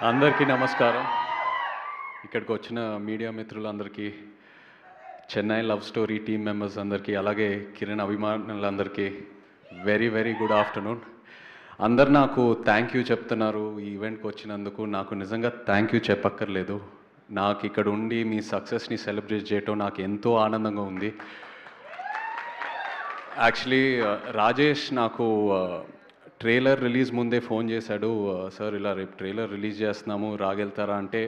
అందరికీ నమస్కారం. ఇక్కడికి వచ్చిన మీడియా మిత్రులందరికీ, Chennai love story team members అందరికీ, అలాగే కిరణ్ అభిమానులందరికీ వెరీ వెరీ గుడ్ ఆఫ్టర్నూన్. అందరు నాకు థ్యాంక్ యూ చెప్తున్నారు ఈ ఈవెంట్కి వచ్చినందుకు. నాకు నిజంగా థ్యాంక్ యూ చెప్పక్కర్లేదు. నాకు ఇక్కడ ఉండి మీ సక్సెస్ని సెలబ్రేట్ చేయటం నాకు ఎంతో ఆనందంగా ఉంది. యాక్చువల్లీ రాజేష్ నాకు ట్రైలర్ రిలీజ్ ముందే ఫోన్ చేశాడు. సార్ ఇలా రేపు ట్రైలర్ రిలీజ్ చేస్తున్నాము, రాగెళ్తారా అంటే,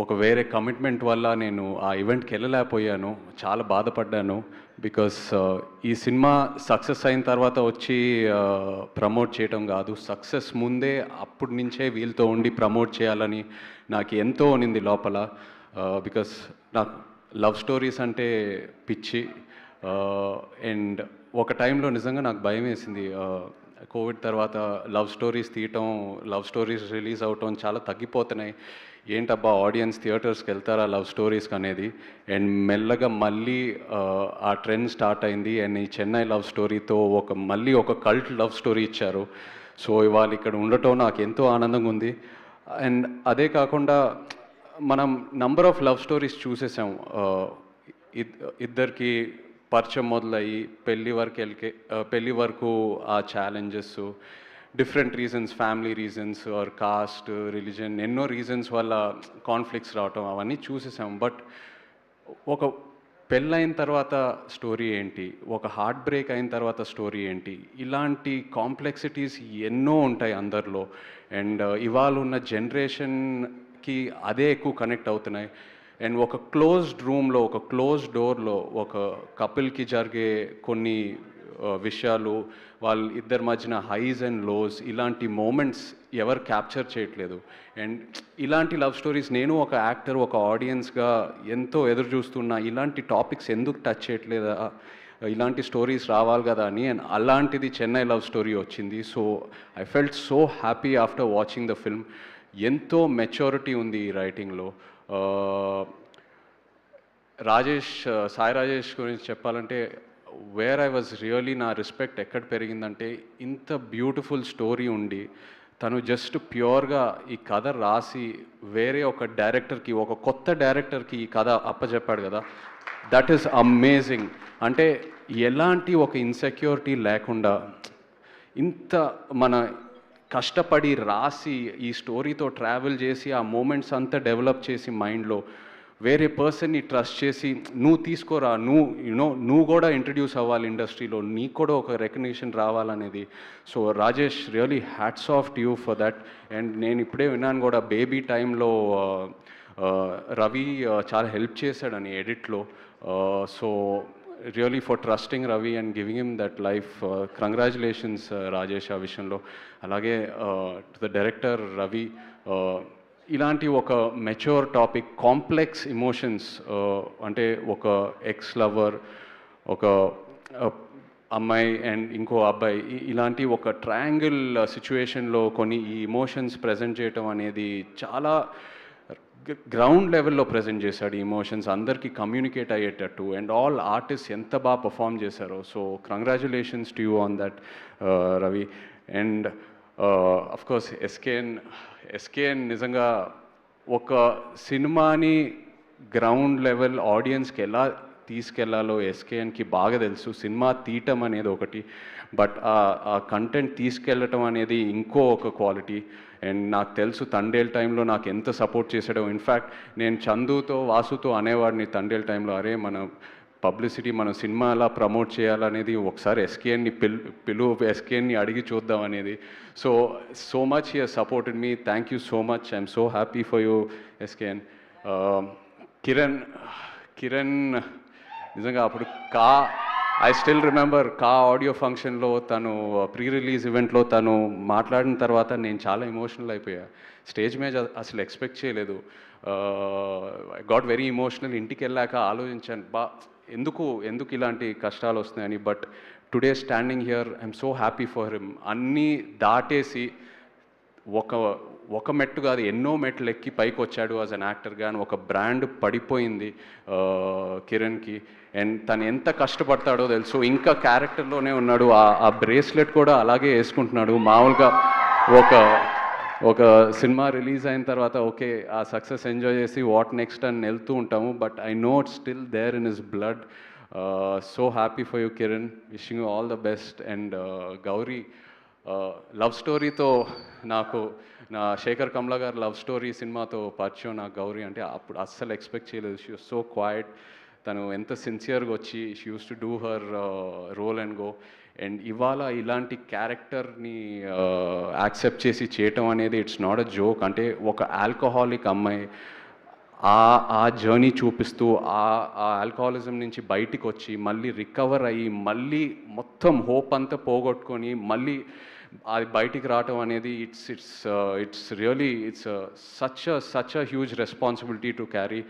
ఒక వేరే కమిట్మెంట్ వల్ల నేను ఆ ఈవెంట్కి వెళ్ళలేకపోయాను. చాలా బాధపడ్డాను. బికాస్ ఈ సినిమా సక్సెస్ అయిన తర్వాత వచ్చి ప్రమోట్ చేయటం కాదు, సక్సెస్ ముందే అప్పటి నుంచే వీళ్ళతో ఉండి ప్రమోట్ చేయాలని నాకు ఎంతో ఉన్నింది లోపల. బికాస్ నాకు లవ్ స్టోరీస్ అంటే పిచ్చి. అండ్ ఒక టైంలో నిజంగా నాకు భయం వేసింది. కోవిడ్ తర్వాత లవ్ స్టోరీస్ తీయటం, లవ్ స్టోరీస్ రిలీజ్ అవటం చాలా తగ్గిపోతున్నాయి. ఏంటబ్బా ఆడియన్స్ థియేటర్స్కి వెళ్తారా లవ్ స్టోరీస్కి అనేది. అండ్ మెల్లగా మళ్ళీ ఆ ట్రెండ్ స్టార్ట్ అయింది. అండ్ ఈ చెన్నై లవ్ స్టోరీతో మళ్ళీ ఒక కల్ట్ లవ్ స్టోరీ ఇచ్చారు. సో ఇవాళ ఇక్కడ ఉండటం నాకు ఎంతో ఆనందంగా ఉంది. అండ్ అదే కాకుండా మనం నంబర్ ఆఫ్ లవ్ స్టోరీస్ చూసేసాం. ఇద్దరికి పరిచయం మొదలయ్యి పెళ్ళి వరకు ఆ challenges, different reasons, family reasons or caste, religion, ఎన్నో రీజన్స్ వల్ల కాన్ఫ్లిక్ట్స్ రావటం అవన్నీ చూసేసాం. బట్ ఒక పెళ్ళైన తర్వాత స్టోరీ ఏంటి, ఒక హార్ట్ బ్రేక్ అయిన తర్వాత స్టోరీ ఏంటి, ఇలాంటి కాంప్లెక్సిటీస్ ఎన్నో ఉంటాయి అందరిలో. అండ్ ఇవాళ ఉన్న జనరేషన్కి అదే ఎక్కువ కనెక్ట్ అవుతున్నాయి. అండ్ ఒక క్లోజ్డ్ రూమ్లో, ఒక క్లోజ్డ్ డోర్లో ఒక కపుల్కి జరిగే కొన్ని విషయాలు, వాళ్ళ ఇద్దరి మధ్యన హైస్ అండ్ లోస్, ఇలాంటి మూమెంట్స్ ఎవరు క్యాప్చర్ చేయట్లేదు. అండ్ ఇలాంటి లవ్ స్టోరీస్ నేను ఒక యాక్టర్, ఒక ఆడియన్స్గా ఎంతో ఎదురు చూస్తున్నా. ఇలాంటి టాపిక్స్ ఎందుకు టచ్ చేయట్లేదా, ఇలాంటి స్టోరీస్ రావాలి కదా అని. అండ్ అలాంటిది చెన్నై లవ్ స్టోరీ వచ్చింది. So I felt so happy after watching the film. ఎంతో మెచ్యూరిటీ ఉంది ఈ రైటింగ్లో. సాయి రాజేష్ గురించి చెప్పాలంటే, వేర్ ఐ వాజ్ రియలీ, నా రెస్పెక్ట్ ఎక్కడ పెరిగిందంటే, ఇంత బ్యూటిఫుల్ స్టోరీ ఉండి తను జస్ట్ ప్యూర్గా ఈ కథ రాసి వేరే ఒక డైరెక్టర్కి, ఒక కొత్త డైరెక్టర్కి ఈ కథ అప్పచెప్పాడు కదా, దట్ ఈస్ అమేజింగ్. అంటే ఎలాంటి ఒక ఇన్సెక్యూరిటీ లేకుండా ఇంత మన కష్టపడి రాసి ఈ స్టోరీతో ట్రావెల్ చేసి ఆ మూమెంట్స్ అంతా డెవలప్ చేసి మైండ్లో వేరే పర్సన్ని ట్రస్ట్ చేసి, నువ్వు తీసుకోరా, నువ్వు కూడా ఇంట్రడ్యూస్ అవ్వాలి ఇండస్ట్రీలో, నీకు కూడా ఒక రికగ్నిషన్ రావాలనేది. So Rajesh, really hats off to you for that. And నేను ఇప్పుడే విన్నాను కూడా, బేబీ టైంలో రవి చాలా హెల్ప్ చేశాడని ఎడిట్లో. So really for trusting Ravi and giving him that life. Congratulations Rajesh ఆ విషయంలో. అలాగే టు ద డైరెక్టర్ రవి, ఇలాంటి ఒక మెచ్యూర్ టాపిక్, కాంప్లెక్స్ ఎమోషన్స్, అంటే ఒక ఎక్స్ లవర్, ఒక అమ్మాయి అండ్ ఇంకో అబ్బాయి, ఇలాంటి ఒక ట్రయాంగిల్ సిచ్యువేషన్లో కొన్ని ఈ ఎమోషన్స్ ప్రజెంట్ చేయటం అనేది చాలా గ్రౌండ్ లెవెల్లో ప్రజెంట్ చేశాడు. ఈ ఎమోషన్స్ అందరికీ కమ్యూనికేట్ అయ్యేటట్టు. అండ్ ఆల్ ఆర్టిస్ట్ ఎంత బాగా పర్ఫామ్ చేశారో. So congratulations to you on that Ravi. And of course SKN నిజంగా ఒక సినిమాని గ్రౌండ్ లెవెల్ ఆడియన్స్కి ఎలా తీసుకెళ్లాలో ఎస్కేఎన్కి బాగా తెలుసు. సినిమా తీయటం అనేది ఒకటి, బట్ ఆ కంటెంట్ తీసుకెళ్ళటం అనేది ఇంకో ఒక క్వాలిటీ. అండ్ నాకు తెలుసు తండేల్ టైంలో నాకు ఎంత సపోర్ట్ చేశాడో. ఇన్ఫ్యాక్ట్ నేను చందుతో, వాసుతో అనేవాడిని తండేల్ టైంలో, అరే మన పబ్లిసిటీ, మన సినిమా అలా ప్రమోట్ చేయాలనేది, ఒకసారి ఎస్కేఎన్ని ఎస్కేఎన్ని అడిగి చూద్దాం అనేది. So much he has supported me. Thank you so much. I'm so happy for you SKN. Kiran నిజంగా అప్పుడు ఐ స్టిల్ రిమెంబర్ ఆడియో ఫంక్షన్లో తను ప్రీ రిలీజ్ ఈవెంట్లో తను మాట్లాడిన తర్వాత నేను చాలా ఎమోషనల్ అయిపోయా. స్టేజ్ మీద అసలు ఎక్స్పెక్ట్ చేయలేదు. I got very emotional. ఇంటికి వెళ్ళాక ఆలోచించాను, ఎందుకు ఇలాంటి కష్టాలు వస్తున్నాయని. But today standing here, I'm so happy for him. అన్నీ దాటేసి ఒక మెట్టు కాదు, ఎన్నో మెట్లు ఎక్కి పైకి వచ్చాడు యాజ్ అన్ యాక్టర్గా. ఒక బ్రాండ్ పడిపోయింది కిరణ్కి. అండ్ తను ఎంత కష్టపడతాడో తెలుసు. ఇంకా క్యారెక్టర్లోనే ఉన్నాడు. ఆ బ్రేస్లెట్ కూడా అలాగే వేసుకుంటున్నాడు. మామూలుగా ఒక సినిమా రిలీజ్ అయిన తర్వాత ఓకే ఆ సక్సెస్ ఎంజాయ్ చేసి వాట్ నెక్స్ట్ అని వెళ్తూ ఉంటాము, but I know it's still there in his blood. So happy for you Kiran, wishing you all the best. And Gauri love స్టోరీతో నాకు నా శేఖర్ కమ్లా గారు లవ్ స్టోరీ సినిమాతో పరిచయం నాకు గౌరీ అంటే అప్పుడు అస్సలు ఎక్స్పెక్ట్ చేయలేదు. షీ వాజ్ సో క్వైట్, తను ఎంత సిన్సియర్గా వచ్చి she used to do her role and go. And ఇవాళ ఇలాంటి క్యారెక్టర్ని యాక్సెప్ట్ చేసి చేయటం అనేది ఇట్స్ నాట్ అ జోక్. అంటే ఒక ఆల్కహాలిక్ అమ్మాయి ఆ జర్నీ చూపిస్తూ ఆ ఆల్కహాలిజం నుంచి బయటికి వచ్చి మళ్ళీ రికవర్ అయ్యి మళ్ళీ మొత్తం హోప్ అంతా పోగొట్టుకొని మళ్ళీ అది బయటికి రావటం అనేది it's really such a huge responsibility to carry.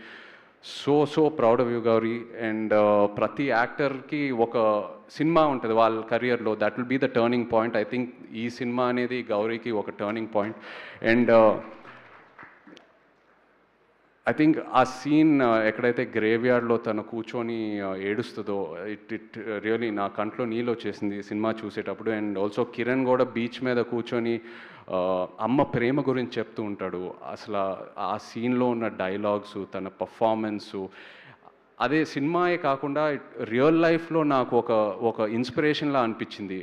So proud of you Gauri. And ప్రతి యాక్టర్కి ఒక సినిమా ఉంటుంది వాళ్ళ కెరియర్లో, that will be the turning point. I think ఈ సినిమా అనేది గౌరీకి ఒక turning point. And I think ఆ సీన్ ఎక్కడైతే గ్రేవ్ యార్డ్లో తను కూర్చొని ఏడుస్తుందో ఇట్ రియలీ నా కంట్లో నీళ్ళు వచ్చేసింది సినిమా చూసేటప్పుడు. అండ్ ఆల్సో కిరణ్ కూడా బీచ్ మీద కూర్చొని అమ్మ ప్రేమ గురించి చెప్తూ ఉంటాడు. అసలు ఆ సీన్లో ఉన్న డైలాగ్స్, తన పర్ఫార్మెన్సు, అదే సినిమాయే కాకుండా రియల్ లైఫ్లో నాకు ఒక ఇన్స్పిరేషన్లా అనిపించింది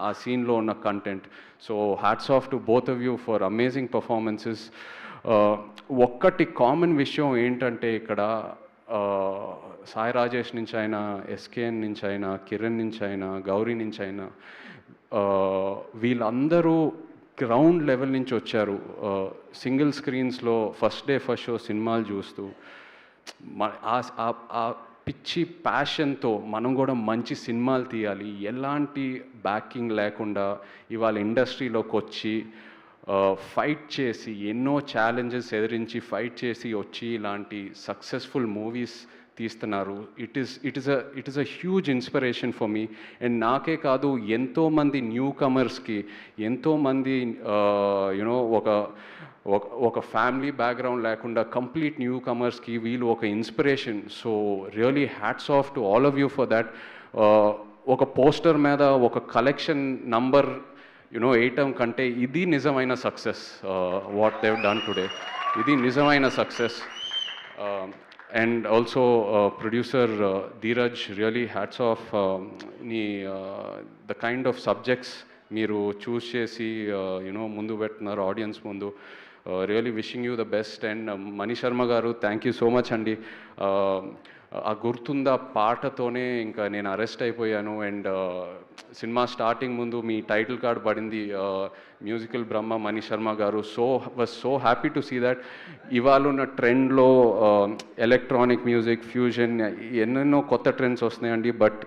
ఆ సీన్లో ఉన్న content. So hats off to both of you for amazing performances. ఒక్కటి కామన్ విషయం ఏంటంటే ఇక్కడ సాయి రాజేష్ నుంచి అయినా, ఎస్కేఎన్ నుంచి అయినా, కిరణ్ నుంచి అయినా, గౌరీ నుంచి అయినా, వీళ్ళందరూ గ్రౌండ్ లెవెల్ నుంచి వచ్చారు. సింగిల్ స్క్రీన్స్లో ఫస్ట్ డే ఫస్ట్ షో సినిమాలు చూస్తూ ఆ పిచ్చి ప్యాషన్తో మనం కూడా మంచి సినిమాలు తీయాలి, ఎలాంటి బ్యాకింగ్ లేకుండా ఇవాళ ఇండస్ట్రీలోకి వచ్చి ఫైట్ చేసి ఎన్నో ఛాలెంజెస్ ఎదిరించి ఫైట్ చేసి వచ్చి ఇలాంటి సక్సెస్ఫుల్ మూవీస్ తీస్తున్నారు. It is a huge inspiration for me. And నాకే కాదు, ఎంతోమంది న్యూ కమర్స్కి, ఎంతోమంది యునో ఒక ఫ్యామిలీ బ్యాక్గ్రౌండ్ లేకుండా కంప్లీట్ న్యూ కమర్స్కి వీళ్ళు ఒక inspiration. So really hats off to all of you for that. ఒక పోస్టర్ మీద ఒక కలెక్షన్ నంబర్ వేయటం కంటే ఇది నిజమైన success. What Dev done today, ఇది నిజమైన success. And also producer Dheeraj, really hats of. The kind of subjects మీరు చూస్ చేసి ముందు పెట్టున్నారు ఆడియన్స్ ముందు. Really wishing you the best. And Mani Sharma గారు, థ్యాంక్ యూ సో మచ్ అండి. ఆ గుర్తుందా పాటతోనే ఇంకా నేను అరెస్ట్ అయిపోయాను. అండ్ సినిమా స్టార్టింగ్ ముందు మీ టైటిల్ కార్డ్ పడింది musical Brahma Mani Sharma garu. Was so happy to see that. ఇవాళ ఉన్న ట్రెండ్లో ఎలక్ట్రానిక్ మ్యూజిక్, ఫ్యూజన్, ఎన్నెన్నో కొత్త ట్రెండ్స్ వస్తున్నాయండి. బట్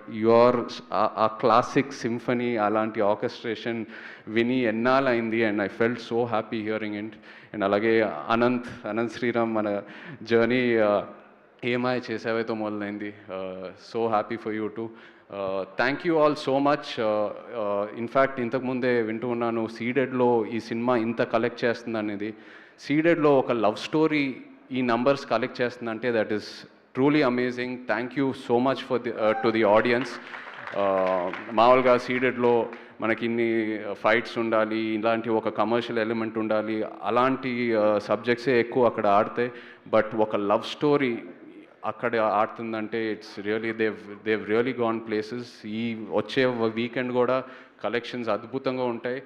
ఆ క్లాసిక్ సింఫనీ, అలాంటి ఆర్కెస్ట్రేషన్ విని ఎన్నాళ్ళైంది. And I felt so happy hearing it. And అలాగే అనంత్ శ్రీరామ్, మన జర్నీ ఏమాయ చేసావేతో మొదలైంది. So happy for you too. Thank you all so much. In fact ఇంతకుముందే వింటూ ఉన్నాను సీడెడ్లో ఈ సినిమా ఇంత కలెక్ట్ చేస్తుంది అనేది. సీడెడ్లో ఒక లవ్ స్టోరీ ఈ నంబర్స్ కలెక్ట్ చేస్తుందంటే that is truly amazing. Thank you so much for to the audience. మామూలుగా సీడెడ్లో మనకి ఇన్ని ఫైట్స్ ఉండాలి, ఇలాంటి ఒక కమర్షియల్ ఎలిమెంట్ ఉండాలి, అలాంటి సబ్జెక్ట్సే ఎక్కువ అక్కడ ఆడతాయి. బట్ ఒక లవ్ స్టోరీ అక్కడ ఆడుతుందంటే it's really they've really gone places. ఈ వచ్చే వీకెండ్ కూడా కలెక్షన్స్ అద్భుతంగా ఉంటాయి.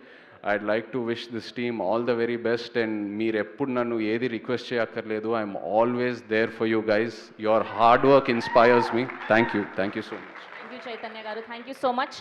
I'd like to wish this team all the very best. And మీరు ఎప్పుడు నన్ను ఏది రిక్వెస్ట్ చేయక్కర్లేదు. I'm always there for you guys. Your hard work inspires me. Thank you so much. Thank you Chaitanya గారు, thank you so much.